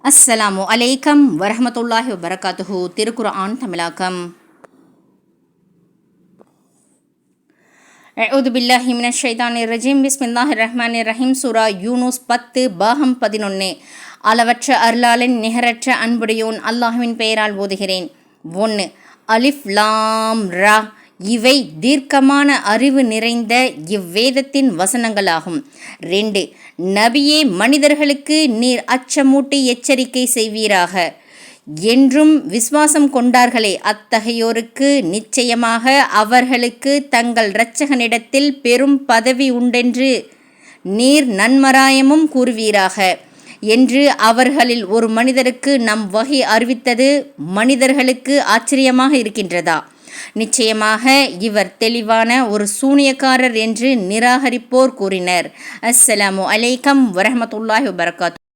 அஸ்ஸலாமு அலைக்கம் வரஹமத்துல்லாஹி வபரகாத்துஹு. திருக்குர்ஆன் தமிழாக்கம். அஊது பில்லாஹி மினஷ் ஷைத்தானிர் ரஜீம். பிஸ்மில்லாஹிர் ரஹ்மானிர் ரஹீம். சூரா யூனுஸ் 10 பாகம் 11. அளவற்ற அருளாளன் நிகரற்ற அன்புடையோன் அல்லாஹ்வின் பெயரால் ஓதுகிறேன். 1. அலிஃப் லாம் ரா. இவை தீர்க்கமான அறிவு நிறைந்த இவ்வேதத்தின் வசனங்களாகும். 2. நபியே, மனிதர்களுக்கு நீர் அச்சமூட்டி எச்சரிக்கை செய்வீராக என்றும் விசுவாசம் கொண்டார்களே, அத்தகையோருக்கு நிச்சயமாக அவர்களுக்கு தங்கள் இரட்சகனிடத்தில் பெரும் பதவி உண்டென்று நீர் நன்மராயமும் கூறுவீராக என்று அவர்களில் ஒரு மனிதருக்கு நம் வகை அறிவித்தது மனிதர்களுக்கு ஆச்சரியமாக இருக்கின்றதா? நிச்சயமாக இவர் தெளிவான ஒரு சூனியக்காரர் என்று நிராகரிப்போர் கூறினர். அஸ்ஸலாமு அலைக்கம் வரஹமத்துல்லாஹி வபரகாத்துஹு.